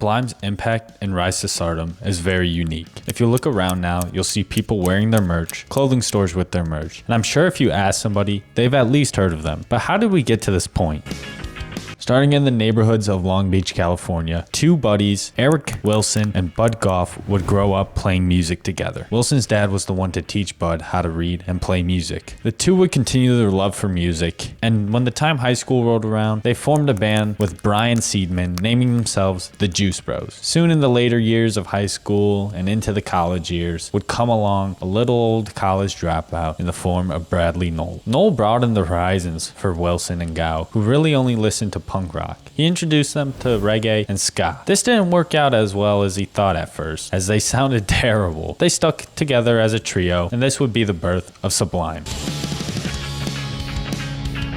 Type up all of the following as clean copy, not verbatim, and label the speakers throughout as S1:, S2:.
S1: Sublime's impact and rise to stardom is very unique. If you look around now, you'll see people wearing their merch, clothing stores with their merch, and I'm sure if you ask somebody, they've at least heard of them. But how did we get to this point? Starting in the neighborhoods of Long Beach, California, two buddies, Eric Wilson and Bud Gaugh, would grow up playing music together. Wilson's dad was the one to teach Bud how to read and play music. The two would continue their love for music, and when the time high school rolled around, they formed a band with Brian Seidman, naming themselves the Juice Bros. Soon in the later years of high school and into the college years would come along a little old college dropout in the form of Bradley Nowell. Nowell broadened the horizons for Wilson and Gaugh, who really only listened to punk rock. He introduced them to reggae and ska. This didn't work out as well as he thought at first, as they sounded terrible. They stuck together as a trio, and this would be the birth of Sublime.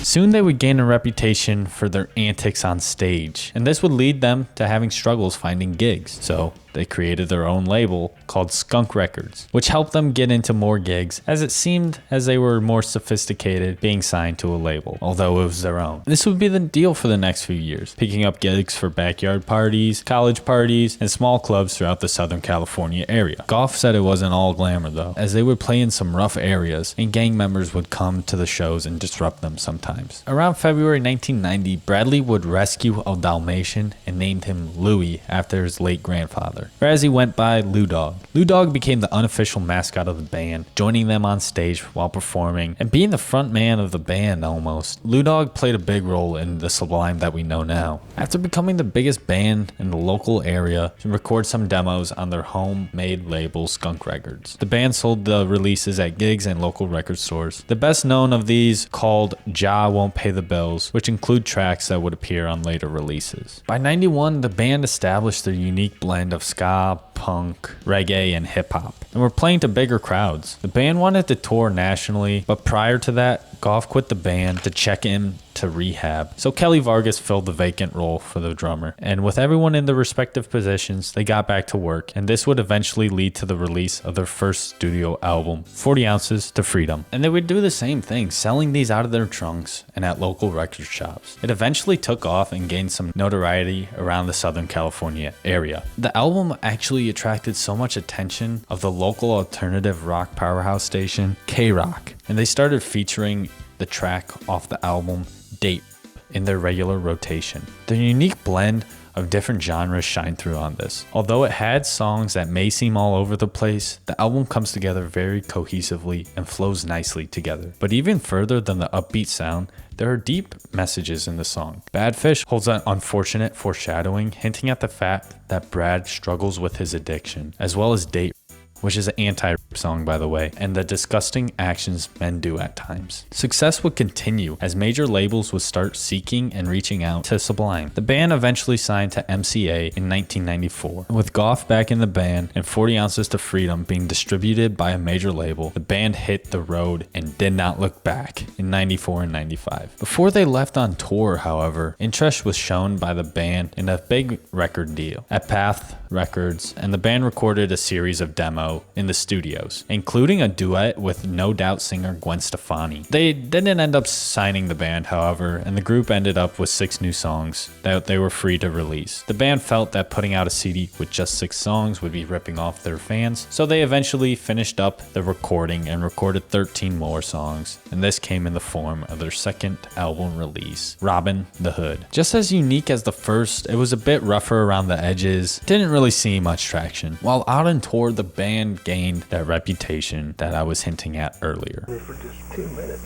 S1: Soon they would gain a reputation for their antics on stage, and this would lead them to having struggles finding gigs. So they created their own label called Skunk Records, which helped them get into more gigs, as it seemed as they were more sophisticated being signed to a label, although it was their own. This would be the deal for the next few years, picking up gigs for backyard parties, college parties, and small clubs throughout the Southern California area. Gaugh said it wasn't all glamour though, as they would play in some rough areas, and gang members would come to the shows and disrupt them sometimes. Around February 1990, Bradley would rescue a Dalmatian and named him Louie after his late grandfather, whereas he went by Lou Dog. Lou Dog became the unofficial mascot of the band, joining them on stage while performing and being the front man of the band almost. Lou Dog played a big role in the Sublime that we know now. After becoming the biggest band in the local area, to record some demos on their homemade label Skunk Records. The band sold the releases at gigs and local record stores. The best known of these, called Gaugh Won't Pay the Bills, which include tracks that would appear on later releases. By 91, the band established their unique blend of ska, punk, reggae, and hip-hop, and were playing to bigger crowds. The band wanted to tour nationally, but prior to that, Gaugh quit the band to check in to rehab, so Kelly Vargas filled the vacant role for the drummer, and with everyone in their respective positions, they got back to work, and this would eventually lead to the release of their first studio album, 40 Ounces to Freedom. And they would do the same thing, selling these out of their trunks and at local record shops. It eventually took off and gained some notoriety around the Southern California area. The album actually attracted so much attention of the local alternative rock powerhouse station, K-Rock, and they started featuring the track off the album, Date, in their regular rotation. The unique blend of different genres shine through on this. Although it had songs that may seem all over the place, the album comes together very cohesively and flows nicely together. But even further than the upbeat sound, there are deep messages in the song. Bad Fish holds an unfortunate foreshadowing, hinting at the fact that Brad struggles with his addiction, as well as Date, which is an anti-rap song by the way, and the disgusting actions men do at times. Success would continue as major labels would start seeking and reaching out to Sublime. The band eventually signed to MCA in 1994. With Gaugh back in the band and 40 Ounces to Freedom being distributed by a major label, the band hit the road and did not look back in 94 and 95. Before they left on tour, however, interest was shown by the band in a big record deal at Path Records, and the band recorded a series of demos in the studios, including a duet with No Doubt singer Gwen Stefani. They didn't end up signing the band, however, and the group ended up with 6 new songs that they were free to release. The band felt that putting out a CD with just 6 songs would be ripping off their fans, so they eventually finished up the recording and recorded 13 more songs, and this came in the form of their second album release, Robin the Hood. Just as unique as the first, it was a bit rougher around the edges, didn't really see much traction. While out on tour, the band gained that reputation that I was hinting at earlier.
S2: For just 2 minutes.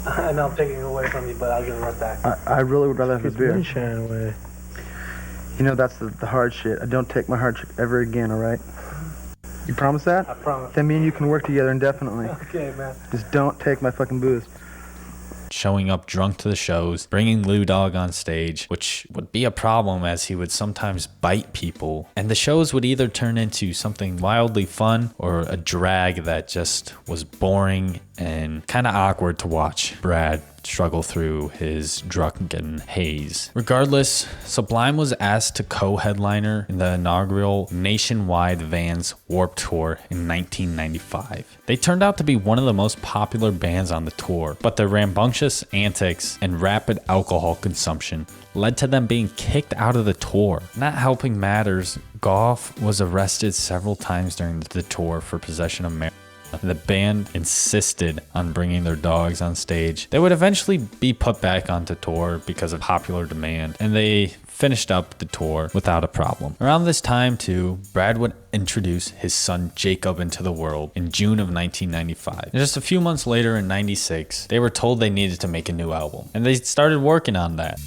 S2: I know I'm taking it away from you, but I'll give it right back.
S3: I really would rather have a beer.
S2: Sharing away.
S3: You know, that's the hard shit. I don't take my hard shit ever again, alright? You promise that?
S2: I promise.
S3: Then me and you can work together indefinitely.
S2: Okay, man.
S3: Just don't take my fucking booze.
S1: Showing up drunk to the shows, bringing Lou Dog on stage, which would be a problem as he would sometimes bite people, and the shows would either turn into something wildly fun or a drag that just was boring and kind of awkward to watch. Brad struggle through his drunken haze. Regardless, Sublime was asked to co-headliner in the inaugural nationwide Vans Warped Tour in 1995. They turned out to be one of the most popular bands on the tour, but their rambunctious antics and rapid alcohol consumption led to them being kicked out of the tour. Not helping matters, Gaugh was arrested several times during the tour for possession of marijuana. The band insisted on bringing their dogs on stage. They would eventually be put back onto tour because of popular demand, and they finished up the tour without a problem. Around this time too, Brad would introduce his son Jacob into the world in June of 1995. And just a few months later in 96, they were told they needed to make a new album, and they started working on that.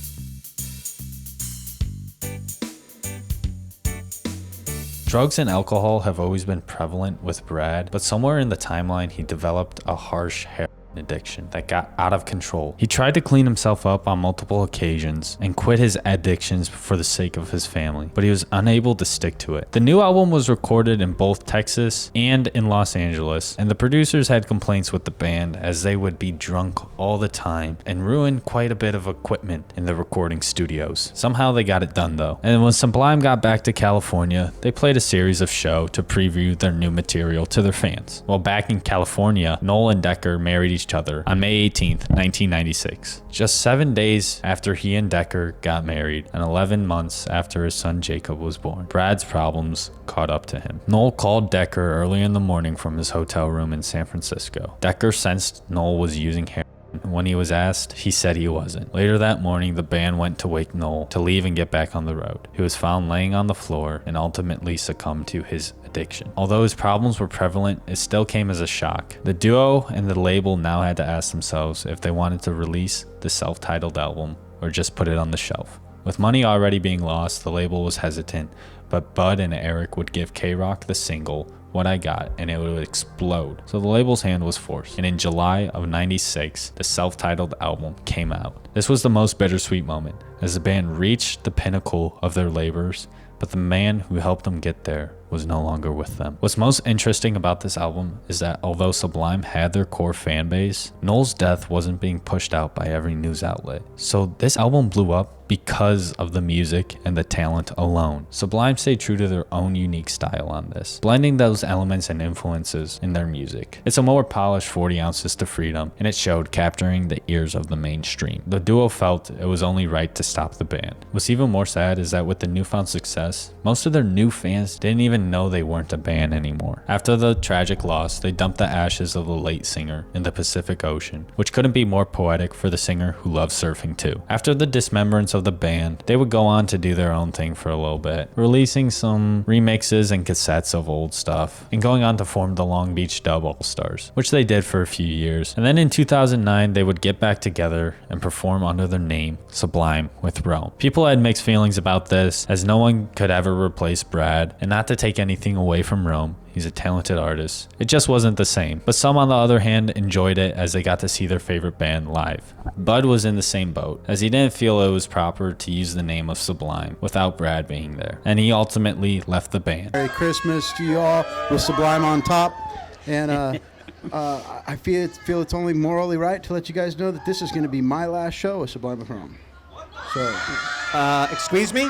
S1: Drugs and alcohol have always been prevalent with Brad, but somewhere in the timeline he developed a harsh heroin addiction that got out of control. He tried to clean himself up on multiple occasions and quit his addictions for the sake of his family, but he was unable to stick to it. The new album was recorded in both Texas and in Los Angeles, and the producers had complaints with the band as they would be drunk all the time and ruin quite a bit of equipment in the recording studios. Somehow they got it done though, and when Sublime got back to California, they played a series of shows to preview their new material to their fans. While back in California, Nowell and Decker married each other on May 18th, 1996. Just 7 days after he and Decker got married and 11 months after his son Jacob was born, Brad's problems caught up to him. Nowell called Decker early in the morning from his hotel room in San Francisco. Decker sensed Nowell was using heroin. When he was asked, he said he wasn't. Later that morning, the band went to wake Nowell to leave and get back on the road. He was found laying on the floor and ultimately succumbed to his addiction. Although his problems were prevalent, it still came as a shock. The duo and the label now had to ask themselves if they wanted to release the self-titled album or just put it on the shelf. With money already being lost, the label was hesitant, but Bud and Eric would give K-Rock the single What I Got, and it would explode. So the label's hand was forced, and in July of 96, the self-titled album came out. This was the most bittersweet moment, as the band reached the pinnacle of their labors, but the man who helped them get there was no longer with them. What's most interesting about this album is that although Sublime had their core fan base, Nowell's death wasn't being pushed out by every news outlet. So this album blew up because of the music and the talent alone. Sublime stayed true to their own unique style on this, blending those elements and influences in their music. It's a more polished 40 ounces to freedom, and it showed, capturing the ears of the mainstream. The duo felt it was only right to stop the band. What's even more sad is that with the newfound success, most of their new fans didn't even know they weren't a band anymore. After the tragic loss, they dumped the ashes of the late singer in the Pacific Ocean, which couldn't be more poetic for the singer who loved surfing too. After the dismemberance of the band, they would go on to do their own thing for a little bit, releasing some remixes and cassettes of old stuff, and going on to form the Long Beach Dub All-Stars, which they did for a few years. And then in 2009, they would get back together and perform under their name, Sublime, with Rome. People had mixed feelings about this, as no one could ever replace Brad, and not to take anything away from Rome. He's a talented artist. It just wasn't the same. But some, on the other hand, enjoyed it as they got to see their favorite band live. Bud was in the same boat, as he didn't feel it was proper to use the name of Sublime without Brad being there. And he ultimately left the band.
S4: Merry Christmas to you all with Sublime on top. And I feel it's only morally right to let you guys know that this is going to be my last show with Sublime with Rome. So,
S5: excuse me?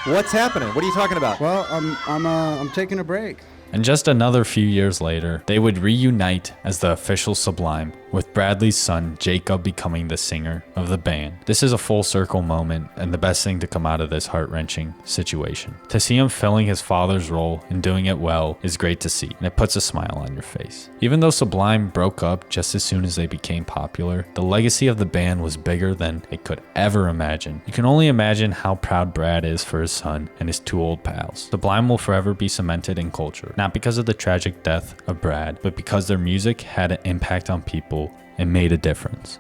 S5: What's happening? What are you talking about?
S4: well, I'm taking a break.
S1: And just another few years later, they would reunite as the official Sublime, with Bradley's son Jacob becoming the singer of the band. This is a full circle moment and the best thing to come out of this heart-wrenching situation. To see him filling his father's role and doing it well is great to see, and it puts a smile on your face. Even though Sublime broke up just as soon as they became popular, the legacy of the band was bigger than it could ever imagine. You can only imagine how proud Brad is for his son and his two old pals. Sublime will forever be cemented in culture, not because of the tragic death of Brad, but because their music had an impact on people and made a difference.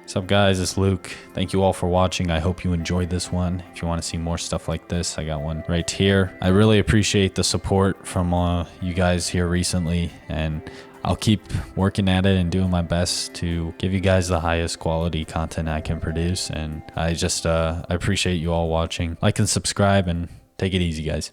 S1: What's up guys, it's Luke. Thank you all for watching. I hope you enjoyed this one. If you want to see more stuff like this, I got one right here. I really appreciate the support from you guys here recently, and I'll keep working at it and doing my best to give you guys the highest quality content I can produce. And I appreciate you all watching. Like and subscribe, and take it easy guys.